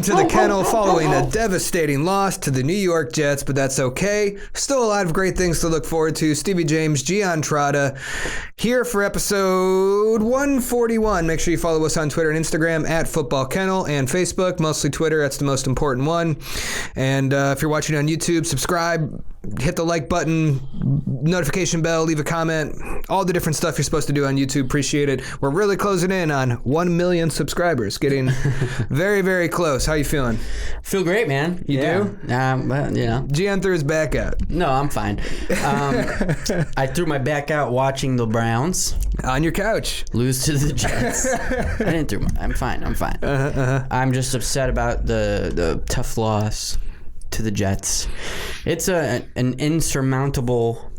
to the kennel following a devastating loss to the New York Jets, but that's okay. Still a lot of great things to look forward to. Stevie James, Gian Trotta, here for episode 141. Make sure you follow us on Twitter and Instagram at Football Kennel and Facebook, mostly Twitter. That's the most important one. And if you're watching on YouTube, subscribe, hit the like button, notification bell, leave a comment, all the different stuff you're supposed to do on YouTube. Appreciate it. We're really closing in on 1 million subscribers. Getting very, very close. How you feeling? Feel great, man. You do? But, you know. Gian threw his back out. No, I'm fine. I threw my back out watching the Browns On your couch. lose to the Jets. I didn't throw my... I'm fine. I'm just upset about the tough loss to the Jets. It's an insurmountable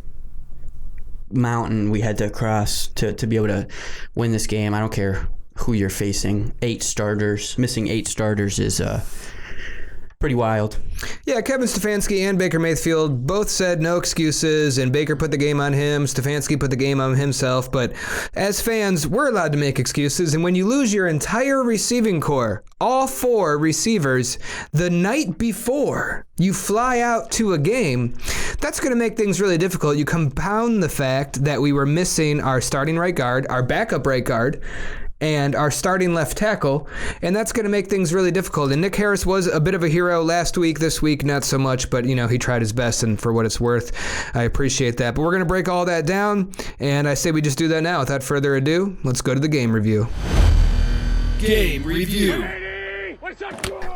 mountain we had to cross to be able to win this game. I don't care who you're facing. Missing 8 starters is pretty wild. Yeah, Kevin Stefanski and Baker Mayfield both said no excuses, and Baker put the game on him, Stefanski put the game on himself, but as fans, we're allowed to make excuses, and when you lose your entire receiving core, all 4 receivers, the night before you fly out to a game, that's going to make things really difficult. You compound the fact that we were missing our starting right guard, our backup right guard, and our starting left tackle, and that's going to make things really difficult. And Nick Harris was a bit of a hero last week. This week, not so much, but, you know, he tried his best, and for what it's worth, I appreciate that. But we're going to break all that down, and I say we just do that now. Without further ado, let's go to the game review. Game review.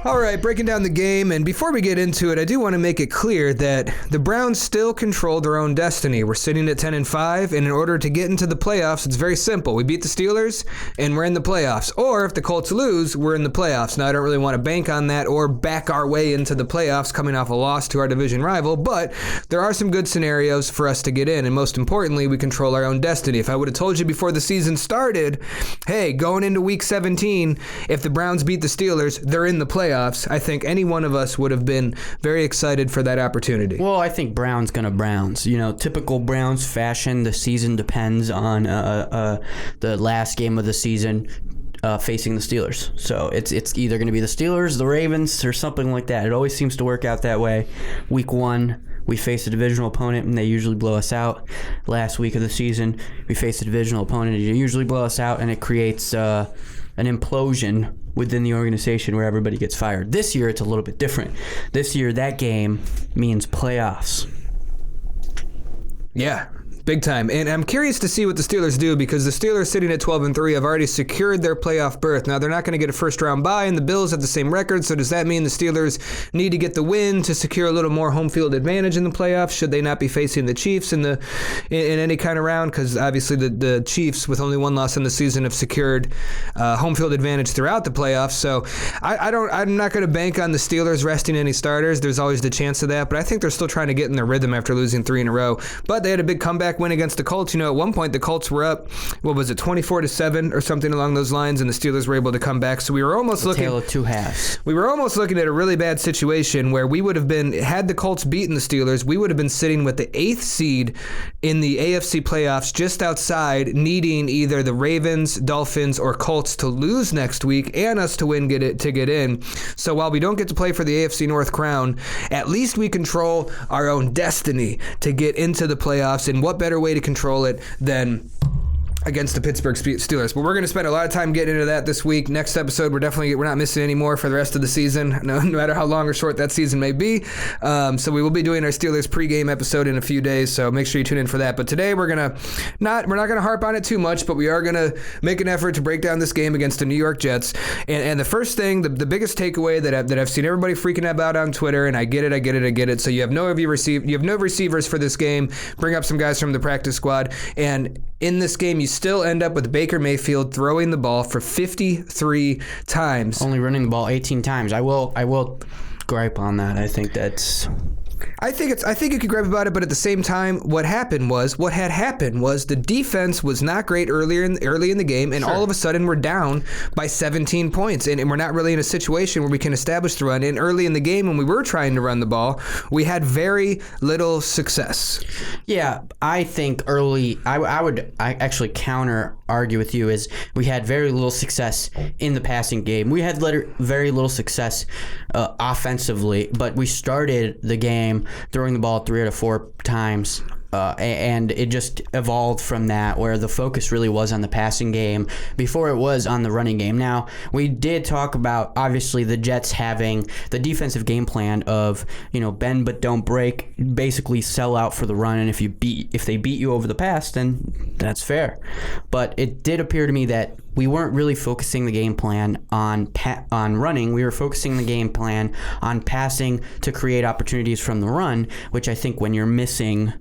All right, breaking down the game, and before we get into it, I do want to make it clear that the Browns still control their own destiny. We're sitting at 10-5, and in order to get into the playoffs, it's very simple. We beat the Steelers, and we're in the playoffs. Or if the Colts lose, we're in the playoffs. Now, I don't really want to bank on that or back our way into the playoffs coming off a loss to our division rival, but there are some good scenarios for us to get in, and most importantly, we control our own destiny. If I would have told you before the season started, hey, going into Week 17, if the Browns beat the Steelers, they're in the playoffs, I think any one of us would have been very excited for that opportunity. Well, I think Browns gonna Browns. You know, typical Browns fashion, the season depends on the last game of the season facing the Steelers. So it's either going to be the Steelers, the Ravens, or something like that. It always seems to work out that way. Week 1, we face a divisional opponent, and they usually blow us out. Last week of the season, we face a divisional opponent, and they usually blow us out, and it creates an implosion within the organization where everybody gets fired. This year, it's a little bit different. This year, that game means playoffs. Yeah. Big time. And I'm curious to see what the Steelers do, because the Steelers sitting at 12-3 have already secured their playoff berth. Now, they're not going to get a first-round bye, and the Bills have the same record, so does that mean the Steelers need to get the win to secure a little more home field advantage in the playoffs? Should they not be facing the Chiefs in any kind of round? Because obviously the Chiefs, with only 1 loss in the season, have secured home field advantage throughout the playoffs. So I'm not going to bank on the Steelers resting any starters. There's always the chance of that, but I think they're still trying to get in their rhythm after losing 3 in a row. But they had a big comeback win against the Colts. You know, at one point the Colts were up, 24-7 or something along those lines, and the Steelers were able to come back. So we were almost looking tale of two halves. We were almost looking at a really bad situation where we would have been, had the Colts beaten the Steelers, we would have been sitting with the 8th seed in the AFC playoffs, just outside, needing either the Ravens, Dolphins, or Colts to lose next week and us to win to get in. So while we don't get to play for the AFC North crown, at least we control our own destiny to get into the playoffs. And what better way to control it than against the Pittsburgh Steelers. But we're going to spend a lot of time getting into that this week. Next episode, we're not missing any more for the rest of the season, no matter how long or short that season may be. So we will be doing our Steelers pregame episode in a few days, so make sure you tune in for that. But today we're not going to harp on it too much, but we are going to make an effort to break down this game against the New York Jets. And the first thing, the biggest takeaway that I've seen everybody freaking out about on Twitter, and I get it. So you have no receivers for this game. Bring up some guys from the practice squad, and in this game, you still end up with Baker Mayfield throwing the ball for 53 times. Only running the ball 18 times. I will gripe on that. I think that's I think you could gripe about it, but at the same time, what had happened was the defense was not great early in the game, and all of a sudden we're down by 17 points, and we're not really in a situation where we can establish the run. And early in the game, when we were trying to run the ball, we had very little success. Yeah, I think early, I actually counter argue with you, is we had very little success in the passing game. We had very little success offensively, but we started the game throwing the ball 3 out of 4 times. And it just evolved from that, where the focus really was on the passing game before it was on the running game. Now, we did talk about, obviously, the Jets having the defensive game plan of, bend but don't break, basically sell out for the run, and if they beat you over the pass, then that's fair. But it did appear to me that we weren't really focusing the game plan on running. We were focusing the game plan on passing to create opportunities from the run, which I think when you're missing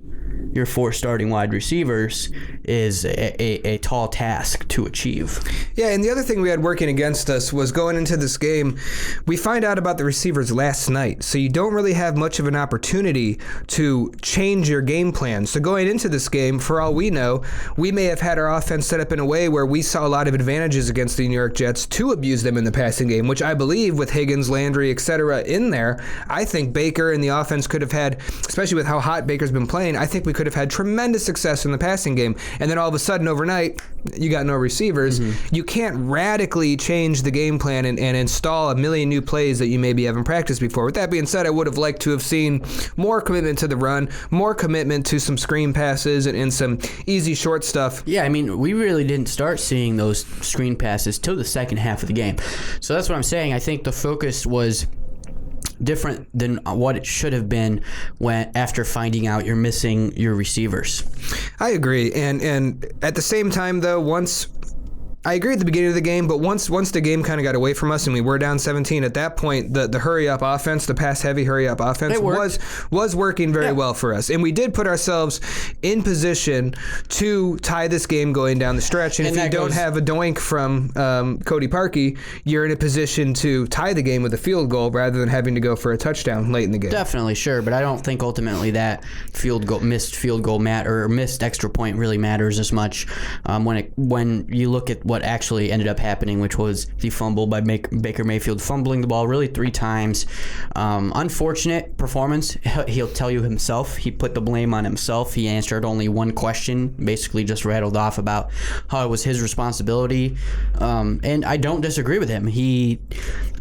your 4 starting wide receivers is a tall task to achieve. Yeah, and the other thing we had working against us was going into this game, we find out about the receivers last night, so you don't really have much of an opportunity to change your game plan. So going into this game, for all we know, we may have had our offense set up in a way where we saw a lot of advantages against the New York Jets to abuse them in the passing game, which I believe with Higgins, Landry, etc. in there, I think Baker and the offense could have had, especially with how hot Baker's been playing, I think we could have had tremendous success in the passing game. And then all of a sudden, overnight, you got no receivers. Mm-hmm. You can't radically change the game plan and install a million new plays that you maybe haven't practiced before. With that being said, I would have liked to have seen more commitment to the run, more commitment to some screen passes and some easy short stuff. Yeah, I mean, we really didn't start seeing those screen passes till the second half of the game. So that's what I'm saying. I think the focus was different than what it should have been after finding out you're missing your receivers. I agree, and at the same time, though, I agree at the beginning of the game, but once the game kind of got away from us and we were down 17, at that point, the hurry-up offense, the pass-heavy hurry-up offense was working very well for us. And we did put ourselves in position to tie this game going down the stretch. And if you don't have a doink from Cody Parkey, you're in a position to tie the game with a field goal rather than having to go for a touchdown late in the game. Definitely, sure, but I don't think ultimately that missed field goal or missed extra point really matters as much when you look at what actually ended up happening, which was the fumble by Baker Mayfield, fumbling the ball really 3 times. Unfortunate performance. He'll tell you himself. He put the blame on himself. He answered only one question, basically just rattled off about how it was his responsibility. And I don't disagree with him.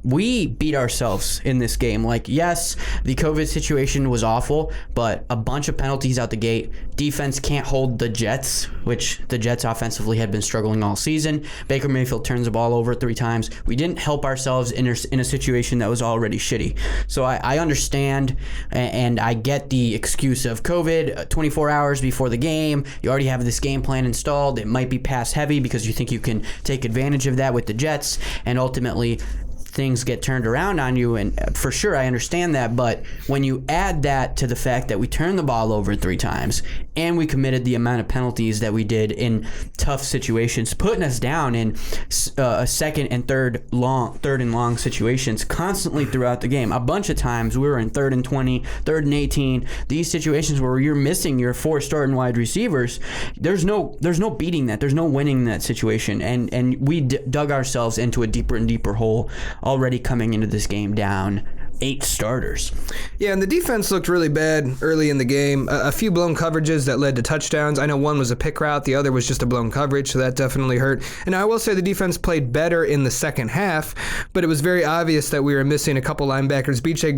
We beat ourselves in this game. Yes, the COVID situation was awful, but a bunch of penalties out the gate. Defense can't hold the Jets, which the Jets offensively had been struggling all season. Baker Mayfield turns the ball over 3 times. We didn't help ourselves in a situation that was already shitty. So I understand, and I get the excuse of COVID, 24 hours before the game. You already have this game plan installed. It might be pass heavy because you think you can take advantage of that with the Jets, and ultimately things get turned around on you, and for sure I understand that, but when you add that to the fact that we turned the ball over 3 times and we committed the amount of penalties that we did in tough situations, putting us down in second and third and long situations constantly throughout the game. A bunch of times we were in 3rd and 20, 3rd and 18. These situations where you're missing your 4 starting wide receivers, there's no beating that. There's no winning that situation, and we dug ourselves into a deeper and deeper hole already coming into this game down 8 starters. Yeah, and the defense looked really bad early in the game. A few blown coverages that led to touchdowns. I know one was a pick route, the other was just a blown coverage, so that definitely hurt. And I will say the defense played better in the second half, but it was very obvious that we were missing a couple linebackers. B.J.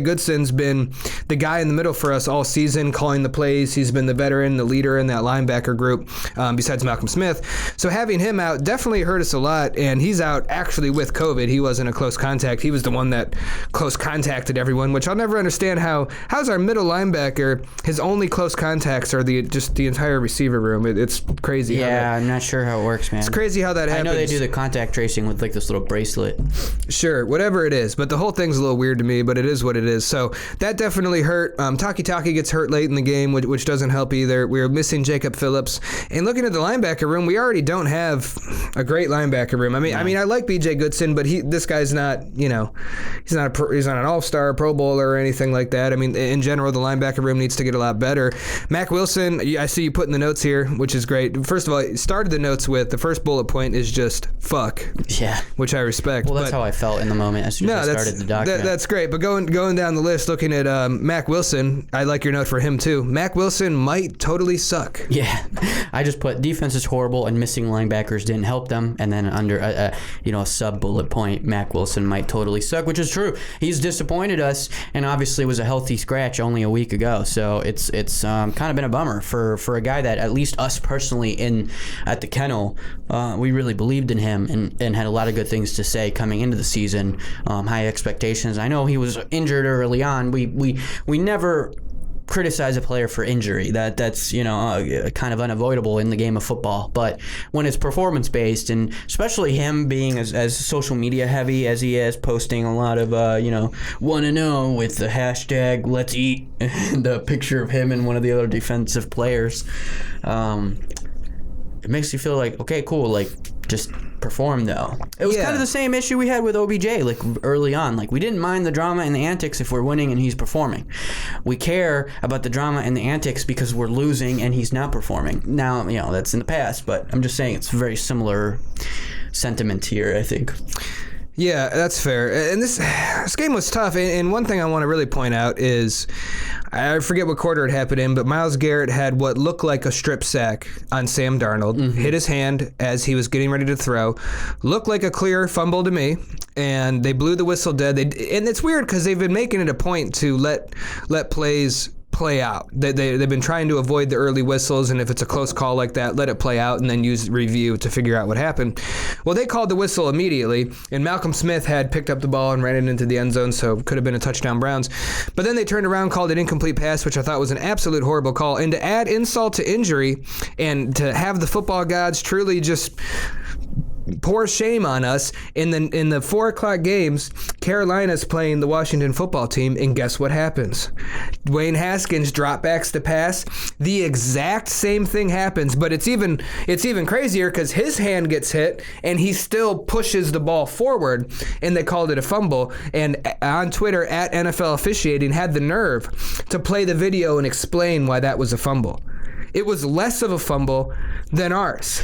Goodson's been the guy in the middle for us all season, calling the plays. He's been the veteran, the leader in that linebacker group, besides Malcolm Smith. So having him out definitely hurt us a lot, and he's out actually with COVID. He wasn't a close contact. He was the one that close contacted everyone, which I'll never understand how's our middle linebacker, his only close contacts are the entire receiver room. It's crazy. Yeah, I'm not sure how it works, man. It's crazy how that happens. I know they do the contact tracing with this little bracelet. Sure, whatever it is, but the whole thing's a little weird to me, but it is what it is. So that definitely hurt. Taki gets hurt late in the game, which doesn't help either. We were missing Jacob Phillips. And looking at the linebacker room, we already don't have a great linebacker room. I mean, I like B.J. Goodson, but this guy's not, he's not not an all-star, Pro Bowler, or anything like that. I mean, in general, the linebacker room needs to get a lot better. Mack Wilson, I see you putting the notes here, which is great. First of all, you started the notes with the first bullet point is just fuck. Yeah. Which I respect. Well, that's how I felt in the moment as soon as I started the document. That's great. But going down the list, looking at Mack Wilson, I like your note for him too. Mack Wilson might totally suck. Yeah. I just put defense is horrible and missing linebackers didn't help them. And then under a sub-bullet point, Mack Wilson might totally suck, which is true. He's disappointed us and obviously was a healthy scratch only a week ago. So it's kind of been a bummer for a guy that at least us personally at the Kennel, we really believed in him and had a lot of good things to say coming into the season. High expectations. I know he was injured early on. We never criticize a player for injury. That's kind of unavoidable in the game of football. But when it's performance based, and especially him being as social media heavy as he is, posting a lot of want to know with the hashtag Let's Eat, the picture of him and one of the other defensive players, it makes you feel like, okay, cool, like just perform though. It was kind of the same issue we had with OBJ like early on. Like we didn't mind the drama and the antics if we're winning and he's performing. We care about the drama and the antics because we're losing and he's not performing. Now, that's in the past, but I'm just saying it's a very similar sentiment here, I think. Yeah, that's fair. And this game was tough. And one thing I want to really point out is, I forget what quarter it happened in, but Myles Garrett had what looked like a strip sack on Sam Darnold, hit his hand as he was getting ready to throw. Looked like a clear fumble to me, and they blew the whistle dead. And it's weird because they've been making it a point to let plays play out. They've been trying to avoid the early whistles, and if it's a close call like that, let it play out and then use review to figure out what happened. Well, they called the whistle immediately, and Malcolm Smith had picked up the ball and ran it into the end zone, so it could have been a touchdown Browns. But then they turned around, called it incomplete pass, which I thought was an absolute horrible call. And to add insult to injury and to have the football gods truly just pour shame on us, in the 4 o'clock games, Carolina's playing the Washington football team, and guess what happens? Dwayne Haskins dropbacks the pass. The exact same thing happens, but it's even crazier because his hand gets hit and he still pushes the ball forward, and they called it a fumble. And on Twitter, at NFL Officiating had the nerve to play the video and explain why that was a fumble. It was less of a fumble than ours.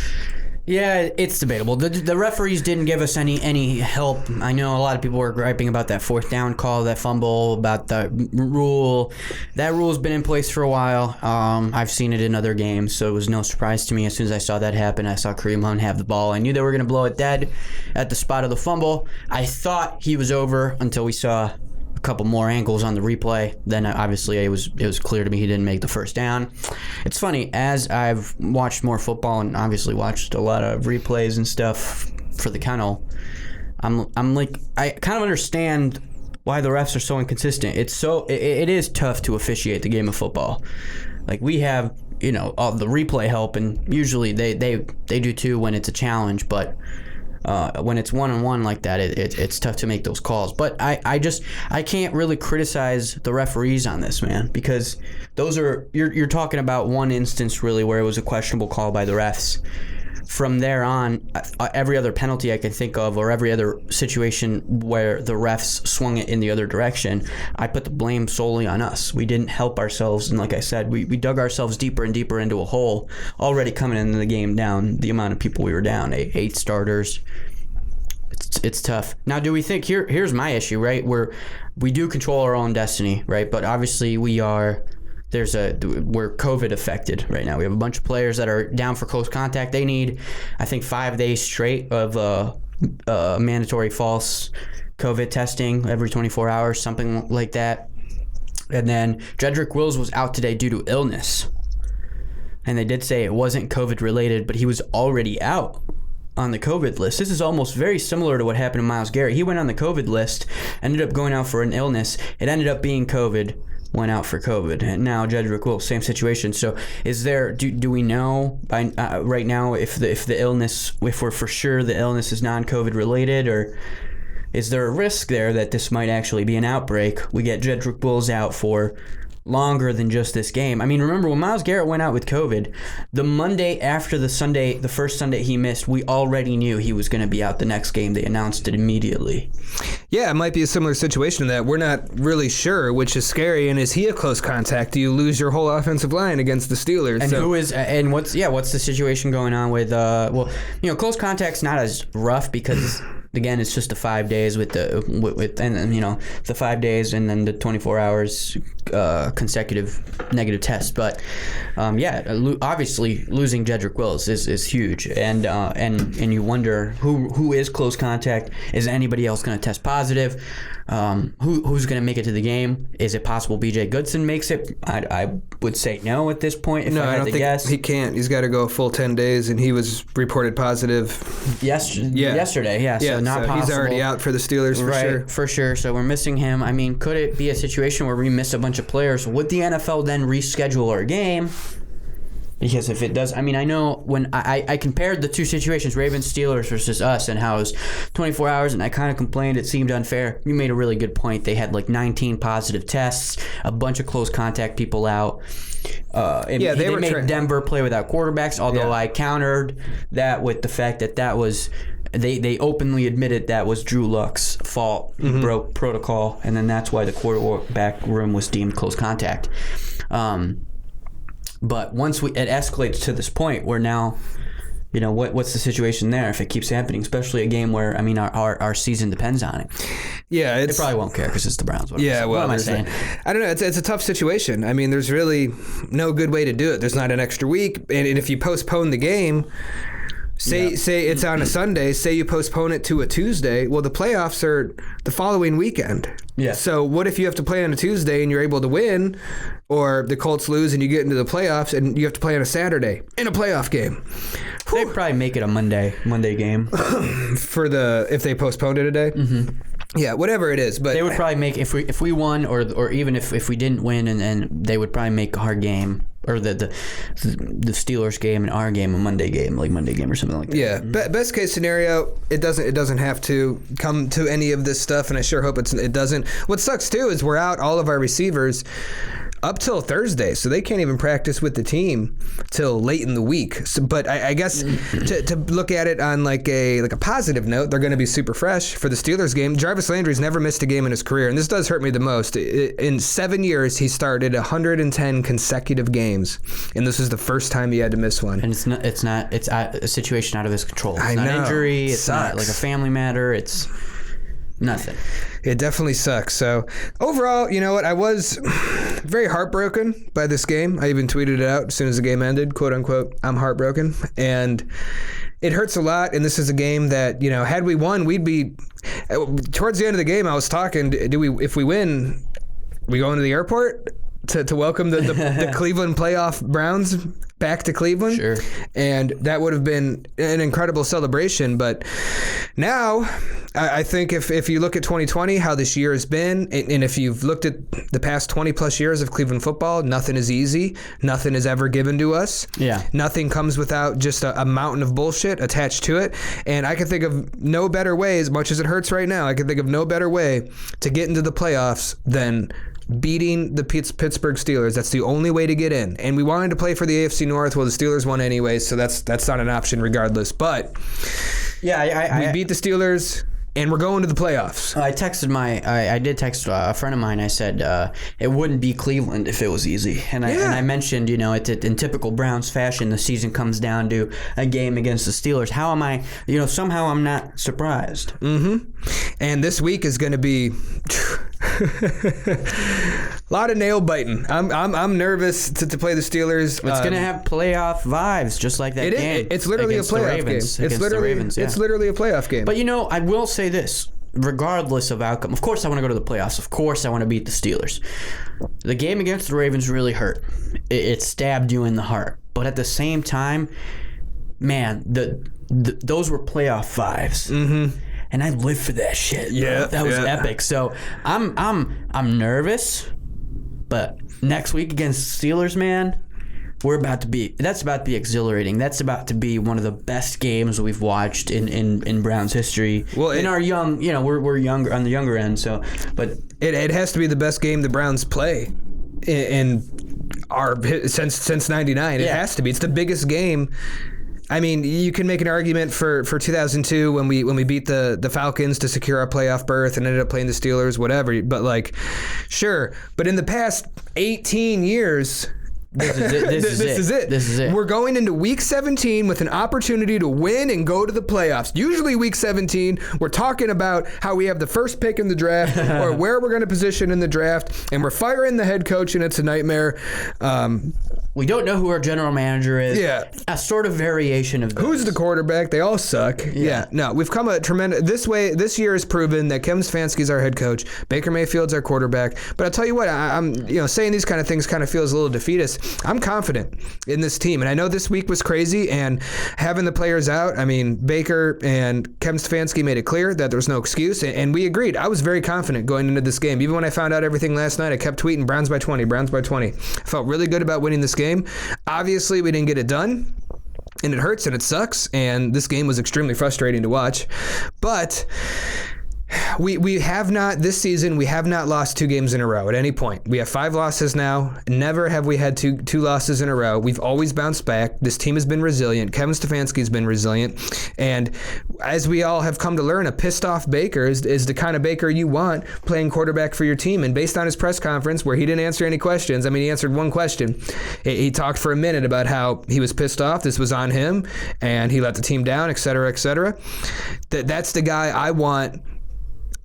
Yeah, it's debatable. The referees didn't give us any help. I know a lot of people were griping about that 4th down call, that fumble, about the rule. That rule's been in place for a while. I've seen it in other games, so it was no surprise to me. As soon as I saw that happen, I saw Kareem Hunt have the ball. I knew they were going to blow it dead at the spot of the fumble. I thought he was over until we saw a couple more angles on the replay. Then obviously it was clear to me he didn't make the first down. It's funny, as I've watched more football and obviously watched a lot of replays and stuff for the Kennel, I'm like, I kind of understand why the refs are so inconsistent. It is tough to officiate the game of football. Like we have all the replay help, and usually they do too when it's a challenge, but when it's one-on-one like that, it's tough to make those calls. But I can't really criticize the referees on this, man, because you're talking about one instance really where it was a questionable call by the refs. From there on, every other penalty I can think of, or every other situation where the refs swung it in the other direction, I put the blame solely on us. We didn't help ourselves, and like I said, we dug ourselves deeper and deeper into a hole, already coming into the game down the amount of people we were down, 8 starters. It's tough. Now, do we think, here's my issue, right, where we do control our own destiny, right, but obviously we're COVID affected right now. We have a bunch of players that are down for close contact. They need, I think, 5 days straight of mandatory false COVID testing every 24 hours, something like that. And then Jedrick Wills was out today due to illness. And they did say it wasn't COVID related, but he was already out on the COVID list. This is almost very similar to what happened to Myles Garrett. He went on the COVID list, ended up going out for an illness. It ended up being COVID. Went out for COVID, and now Jedrick Wills, same situation. So, is there? Do we know right now if the illness, if we're for sure the illness is non-COVID related, or is there a risk there that this might actually be an outbreak? We get Jedrick Wills out for longer than just this game. I mean, remember when Myles Garrett went out with COVID, the Monday after the first Sunday he missed, we already knew he was going to be out the next game. They announced it immediately. Yeah, it might be a similar situation to that. We're not really sure, which is scary. And is he a close contact? Do you lose your whole offensive line against the Steelers? And what's the situation going on with close contact's not as rough because again it's just the 5 days with the 5 days and then the 24 hours consecutive negative test. But obviously losing Jedrick Wills is huge, and you wonder who is close contact. Is anybody else going to test positive? Who's going to make it to the game? Is it possible B.J. Goodson makes it? I would say no at this point. If I had to guess, he can't. He's got to go a full 10 days, and he was reported positive yesterday. Yeah, so not possible. He's already out for the Steelers for sure. So we're missing him. I mean, could it be a situation where we miss a bunch of players? Would the NFL then reschedule our game? Because if it does, I mean, I know when I compared the two situations, Ravens, Steelers versus us, and how it was 24 hours, and I kind of complained it seemed unfair. You made a really good point. They had like 19 positive tests, a bunch of close contact people out. They made Denver play without quarterbacks, although I countered that with the fact that was... They openly admitted that was Drew Luck's fault. He broke protocol, and then that's why the quarterback room was deemed close contact. But once it escalates to this point where now, what's the situation there if it keeps happening, especially a game where, I mean, our season depends on it. Yeah, they probably won't care because it's the Browns. What am I saying? I don't know. It's a tough situation. I mean, there's really no good way to do it. There's not an extra week, and if you postpone the game... Say it's on a Sunday. Say you postpone it to a Tuesday. Well, the playoffs are the following weekend. Yeah. So what if you have to play on a Tuesday and you're able to win, or the Colts lose and you get into the playoffs and you have to play on a Saturday in a playoff game? They'd probably make it a Monday game if they postponed it a day. Mm-hmm. Yeah, whatever it is, but they would probably make if we won or even if we didn't win, and they would probably make our game or the Steelers game and our game a Monday game or something like that. Yeah, best case scenario, it doesn't have to come to any of this stuff, and I sure hope it doesn't. What sucks too is we're out all of our receivers up till Thursday, so they can't even practice with the team till late in the week. So, but I guess to look at it on like a positive note, they're going to be super fresh for the Steelers game. Jarvis Landry's never missed a game in his career, and this does hurt me the most. In 7 years, he started 110 consecutive games, and this is the first time he had to miss one. And it's a situation out of his control. It's not know. Injury. It's Sucks. Not like a family matter. It's nothing. It definitely sucks. So overall, you know what? I was very heartbroken by this game. I even tweeted it out as soon as the game ended, quote unquote, I'm heartbroken. And it hurts a lot. And this is a game that, had we won, we'd be towards the end of the game. I was talking, if we win, we go into the airport to welcome the Cleveland playoff Browns back to Cleveland. Sure. And that would have been an incredible celebration. But now I think if you look at 2020, how this year has been, and if you've looked at the past 20 plus years of Cleveland football, nothing is easy. Nothing is ever given to us. Yeah. Nothing comes without just a mountain of bullshit attached to it. And I can think of no better way, as much as it hurts right now, I can think of no better way to get into the playoffs than beating the Pittsburgh Steelers. That's the only way to get in. And we wanted to play for the AFC North. Well, the Steelers won anyway, so that's not an option regardless. But yeah, we beat the Steelers, and we're going to the playoffs. I did text a friend of mine. I said it wouldn't be Cleveland if it was easy. And I mentioned, in typical Browns fashion, the season comes down to a game against the Steelers. How am I, somehow I'm not surprised. Mm-hmm. And this week is going to be a lot of nail biting. I'm nervous to play the Steelers. It's going to have playoff vibes, just like that game. It's literally a playoff game. It's literally a playoff game. But I will say this. Regardless of outcome, of course I want to go to the playoffs. Of course I want to beat the Steelers. The game against the Ravens really hurt. It stabbed you in the heart. But at the same time, man, those were playoff vibes. Mm-hmm. And I live for that shit. Yeah, that was epic. So I'm nervous, but next week against the Steelers, man, that's about to be exhilarating. That's about to be one of the best games we've watched in Browns history. Well, in our young, we're younger on the younger end. So, but it has to be the best game the Browns play in our since '99. It has to be. It's the biggest game I mean, you can make an argument for 2002 when we beat the Falcons to secure our playoff berth and ended up playing the Steelers, whatever. But like, sure. But in the past 18 years. This is it. We're going into week 17 with an opportunity to win and go to the playoffs. Usually week 17, we're talking about how we have the first pick in the draft or where we're going to position in the draft, and we're firing the head coach, and it's a nightmare. We don't know who our general manager is. Yeah. A sort of variation of this. Who's the quarterback? They all suck. Yeah. No, we've come a tremendous... This year has proven that Kevin Stefanski's our head coach. Baker Mayfield's our quarterback. But I'll tell you what, I'm saying these kind of things kind of feels a little defeatist. I'm confident in this team. And I know this week was crazy, and having the players out, I mean, Baker and Kevin Stefanski made it clear that there was no excuse, and we agreed. I was very confident going into this game. Even when I found out everything last night, I kept tweeting Browns by 20, Browns by 20. I felt really good about winning this game. Obviously, we didn't get it done, and it hurts and it sucks, and this game was extremely frustrating to watch. But we have not, this season, we have not lost 2 games in a row at any point. We have 5 losses now. Never have we had two losses in a row. We've always bounced back. This team has been resilient. Kevin Stefanski's been resilient. And as we all have come to learn, a pissed off Baker is the kind of Baker you want playing quarterback for your team. And based on his press conference where he didn't answer any questions, I mean, he answered one question. He talked for a minute about how he was pissed off. This was on him, and he let the team down, et cetera, et cetera. That's the guy I want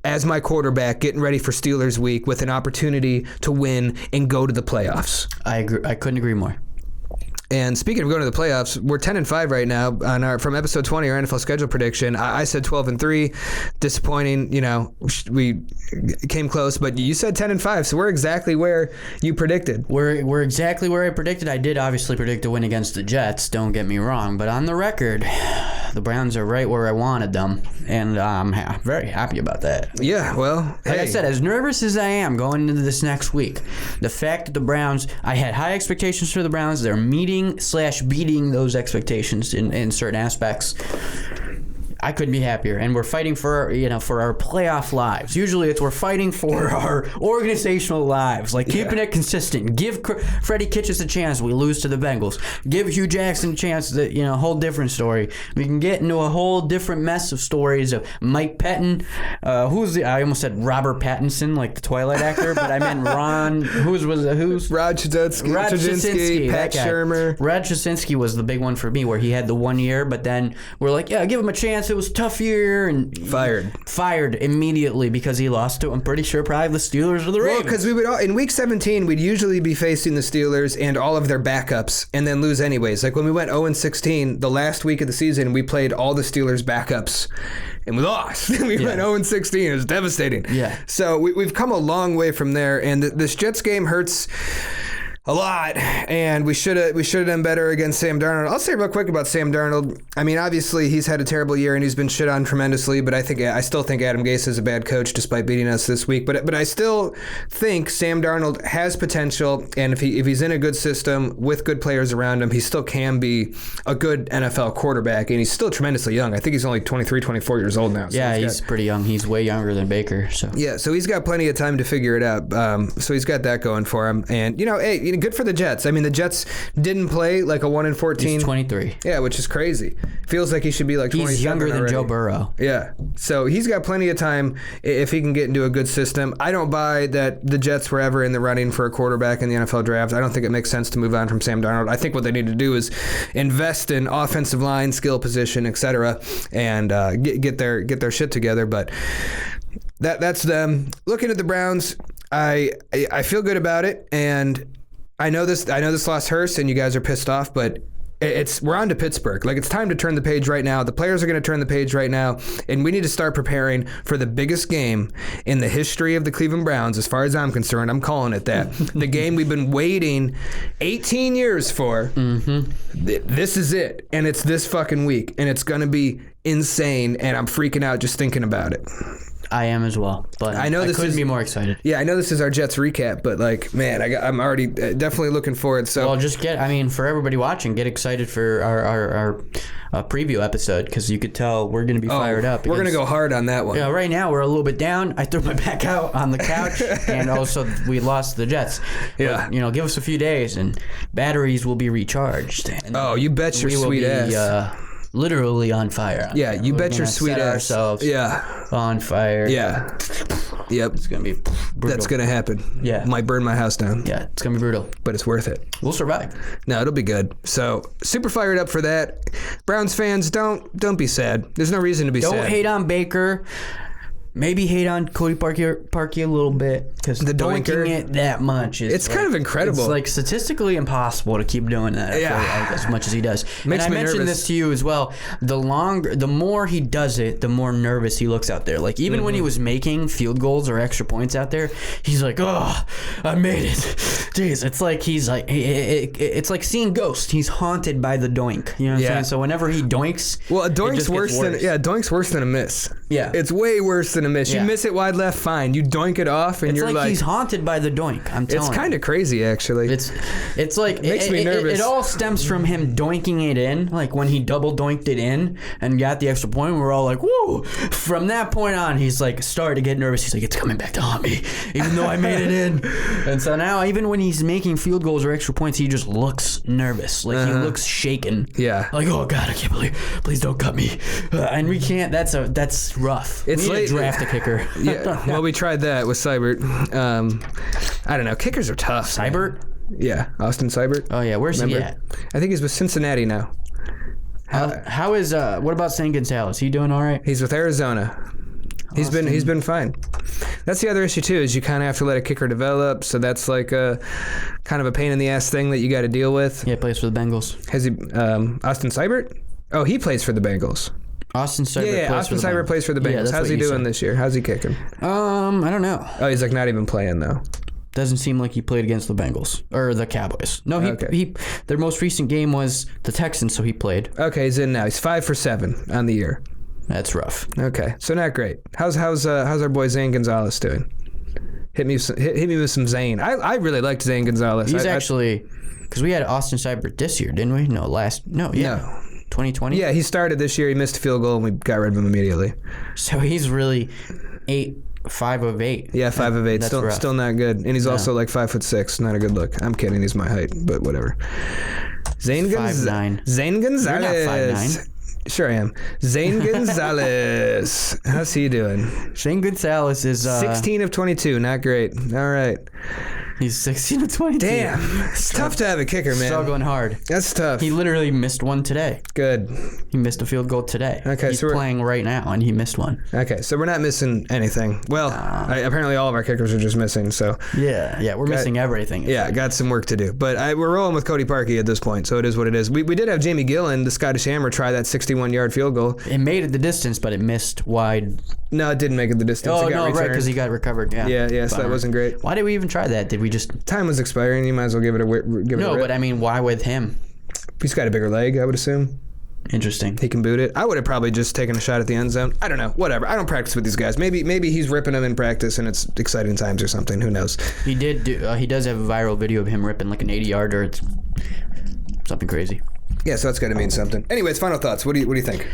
as my quarterback getting ready for Steelers week with an opportunity to win and go to the playoffs. I agree. I couldn't agree more. And speaking of going to the playoffs, we're 10-5 right now on from episode 20, our NFL schedule prediction. I said 12-3, disappointing. We came close, but you said 10-5, so we're exactly where you predicted. We're exactly where I predicted. I did obviously predict a win against the Jets. Don't get me wrong, but on the record, the Browns are right where I wanted them, and I'm very happy about that. Yeah, well, like I said, as nervous as I am going into this next week, the fact that the Browns, I had high expectations for the Browns. They're meeting/beating those expectations in certain aspects. I couldn't be happier, and we're fighting for our playoff lives. Usually, we're fighting for our organizational lives, like keeping it consistent. Give Freddie Kitchens a chance. We lose to the Bengals. Give Hugh Jackson a chance. That whole different story. We can get into a whole different mess of stories of Mike Pettin. I almost said Robert Pattinson, like the Twilight actor, but I meant Ron. Who's Rod Chudzinski, Pat Shurmur. Rod Chudzinski was the big one for me, where he had the 1 year, but then we're like, yeah, give him a chance. It was a tough year, and fired immediately because he lost to, I'm pretty sure, probably the Steelers or the Ravens. Well, because we would in week 17 we'd usually be facing the Steelers and all of their backups and then lose anyways. Like when we went 0-16 the last week of the season, we played all the Steelers backups and we lost. We went 0-16. It was devastating. Yeah. So we've come a long way from there, and this Jets game hurts a lot, and we should have done better against Sam Darnold. I'll say real quick about Sam Darnold. I mean, obviously he's had a terrible year and he's been shit on tremendously, but I still think Adam Gase is a bad coach despite beating us this week. But I still think Sam Darnold has potential, and if he's in a good system with good players around him, he still can be a good NFL quarterback, and he's still tremendously young. I think he's only 23, 24 years old now. So yeah, he's pretty young. He's way younger than Baker. So yeah, so he's got plenty of time to figure it out. So he's got that going for him, and hey, good for the Jets. I mean, the Jets didn't play like a 1-14. He's 23. Yeah, which is crazy. Feels like he should be like 27 He's younger than already. Joe Burrow. Yeah. So he's got plenty of time if he can get into a good system. I don't buy that the Jets were ever in the running for a quarterback in the NFL draft. I don't think it makes sense to move on from Sam Darnold. I think what they need to do is invest in offensive line, skill position, etc., and get their shit together. But that's them. Looking at the Browns, I feel good about it, and I know this loss hurts, and you guys are pissed off, but we're on to Pittsburgh. Like, it's time to turn the page right now. The players are going to turn the page right now, and we need to start preparing for the biggest game in the history of the Cleveland Browns. As far as I'm concerned, I'm calling it that. The game we've been waiting 18 years for. Mm-hmm. This is it, and it's this fucking week, and it's going to be insane, and I'm freaking out just thinking about it. I am as well, but I couldn't be more excited. Yeah, I know this is our Jets recap, but man, I'm already definitely looking forward. So, well, for everybody watching, get excited for preview episode because you could tell we're going to be fired up. We're going to go hard on that one. Yeah, right now we're a little bit down. I threw my back out on the couch, and also we lost the Jets. Yeah. But, give us a few days, and batteries will be recharged. And you bet your sweet ass. Literally on fire. Yeah, you bet your sweet ass. Ourselves on fire. Yeah. Yep. It's gonna be brutal. That's gonna happen. Yeah. Might burn my house down. Yeah, it's gonna be brutal. But it's worth it. We'll survive. No, it'll be good. So super fired up for that. Browns fans, don't be sad. There's no reason to be sad. Don't hate on Baker. Maybe hate on Cody Parkey a little bit because The doinking doinker. it that much is It's kind of incredible. It's like statistically impossible to keep doing that. I feel like, as much as he does. Makes and I me mentioned nervous. this to you as well. The more he does it, the more nervous he looks out there. Like even when he was making field goals or extra points out there, he's like, "Oh, I made it." Jeez, it's like he's like it's like seeing ghosts. He's haunted by the doink. You know what I'm saying? So whenever he doinks, Well, a it doink's just gets worse. A doink's worse than a miss. Yeah. It's way worse than a miss. Yeah. You miss it wide left, fine. You doink it off, and It's you're like he's haunted by the doink. I'm telling you. it's kind of crazy, actually. It's like makes me nervous. It all stems from him doinking it in, like when he double doinked it in and got the extra point. We're all like, "Woo!" From that point on, he's like started to get nervous. He's like, "It's coming back to haunt me, even though I made it in." And so now, even when he's making field goals or extra points, he just looks nervous, like he looks shaken. Yeah. Like, "Oh God, I can't believe! Please don't cut me." And we can't. That's rough. It's we need late. to draft a kicker. Yeah. Well, we tried that with Seibert. I don't know. Kickers are tough. Seibert? Yeah. Austin Seibert. Oh yeah, where's he at? I think he's with Cincinnati now. How is what about St. Gonzalez? He doing all right? He's with Arizona. He's been fine. That's the other issue too, is you kind of have to let a kicker develop. So that's like a kind of a pain in the ass thing that you got to deal with. Yeah, plays for the Bengals. Has he Austin Seibert? Oh, he plays for the Bengals. Austin Seibert. Yeah, plays Austin for the Seibert Bengals. plays for the Yeah, Bengals. that's How's what he you doing said. this year? How's he kicking? I don't know. Oh, he's like not even playing though. Doesn't seem like he played against the Bengals or the Cowboys. No, he their most recent game was the Texans, so he played. Okay, he's in now. He's 5 for 7 on the year. That's rough. Okay, so not great. How's our boy Zane Gonzalez doing? Hit me with some Zane. I really liked Zane Gonzalez. He's actually because we had Austin Seibert this year, didn't we? No, 2020. Yeah, he started this year. He missed a field goal, and we got rid of him immediately. So he's really 5 of 8. Yeah, 5 of 8. That's Still not good. And he's also like 5'6". Not a good look. I'm kidding. He's my height, but whatever. Zane 5'9". Zane Gonzalez. You're not 5'9". Sure I am. Zane Gonzalez. How's he doing? Shane Gonzalez is 16 of 22. Not great. All right. He's 16 of 22. Damn. It's tough to have a kicker, man. Struggling hard. That's tough. He literally missed one today. Good. He missed a field goal today. Okay, he's so we're playing right now, and he missed one. Okay, so we're not missing anything. Well, apparently all of our kickers are just missing, so... Yeah, we're missing everything. Yeah, got some work to do. But we're rolling with Cody Parkey at this point, so it is what it is. We did have Jamie Gillen, the Scottish Hammer, try that 61-yard field goal. It made it the distance, but it missed wide. No, it didn't make it the distance. Oh, it got no, right, returned. because he got recovered. Yeah, so that wasn't great. Why did we even try that? Did we just... Time was expiring. You might as well give it a rip. No, but I mean, why with him? He's got a bigger leg, I would assume. Interesting. He can boot it. I would have probably just taken a shot at the end zone. I don't know. Whatever. I don't practice with these guys. Maybe he's ripping them in practice and it's exciting times or something. Who knows? He does have a viral video of him ripping like an 80-yarder. It's something crazy. Yeah, so that's got to mean something. Anyways, final thoughts. What do you think?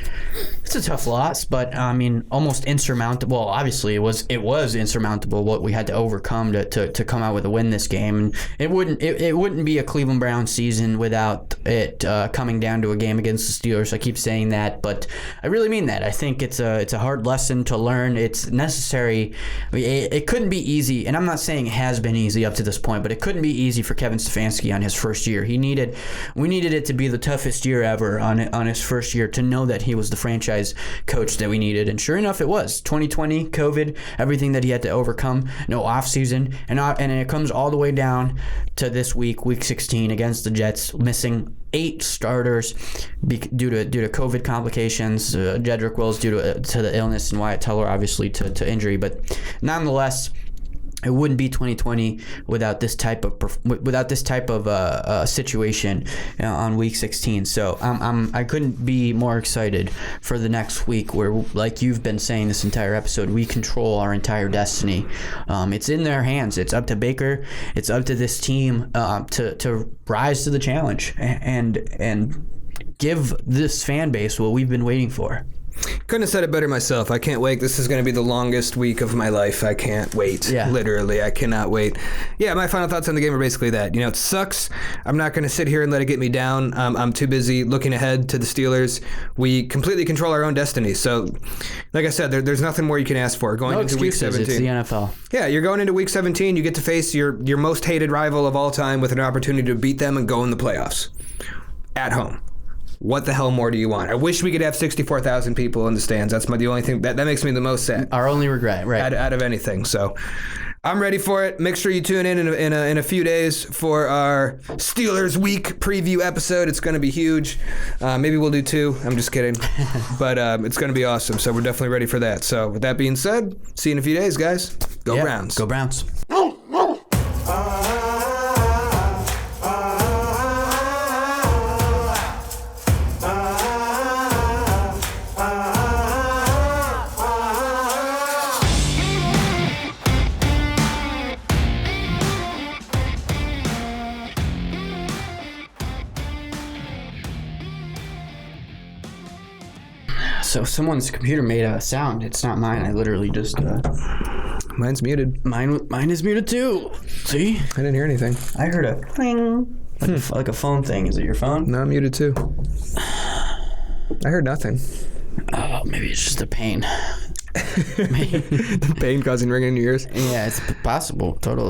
It's a tough loss, but I mean, almost insurmountable. Well, obviously, it was insurmountable what we had to overcome to come out with a win this game. And it wouldn't be a Cleveland Browns season without it coming down to a game against the Steelers. I keep saying that, but I really mean that. I think it's a hard lesson to learn. It's necessary. It couldn't be easy, and I'm not saying it has been easy up to this point, but it couldn't be easy for Kevin Stefanski on his first year. We needed it to be the toughest year ever on his first year, to know that he was the franchise coach that we needed. And sure enough, it was. 2020, COVID, everything that he had to overcome, no offseason, and it comes all the way down to this week 16 against the Jets, missing 8 starters due to COVID complications. Jedrick Wills due to the illness, and Wyatt Teller obviously to injury. But nonetheless, it wouldn't be 2020 without this type of situation on week 16. So I couldn't be more excited for the next week, where, like you've been saying this entire episode, we control our entire destiny. It's in their hands. It's up to Baker. It's up to this team to rise to the challenge and give this fan base what we've been waiting for. Couldn't have said it better myself. I can't wait. This is going to be the longest week of my life. I can't wait. Yeah. Literally, I cannot wait. Yeah, my final thoughts on the game are basically that. It sucks. I'm not going to sit here and let it get me down. I'm too busy looking ahead to the Steelers. We completely control our own destiny. So, like I said, there's nothing more you can ask for going No into excuses. Week 17. It's the NFL. Yeah, you're going into Week 17. You get to face your most hated rival of all time with an opportunity to beat them and go in the playoffs at home. What the hell more do you want? I wish we could have 64,000 people in the stands. That's the only thing that makes me the most sad. Our only regret, right? Out of anything. So I'm ready for it. Make sure you tune in a few days for our Steelers Week preview episode. It's going to be huge. Maybe we'll do 2. I'm just kidding. But it's going to be awesome. So we're definitely ready for that. So with that being said, see you in a few days, guys. Go Browns. Go Browns. So someone's computer made a sound. It's not mine. I literally just. Mine's muted. Mine is muted too. See? I didn't hear anything. I heard a cling, like a phone thing. Is it your phone? No, I'm muted too. I heard nothing. Oh, maybe it's just a pain. The pain causing ringing in your ears. Yeah, it's possible. Totally.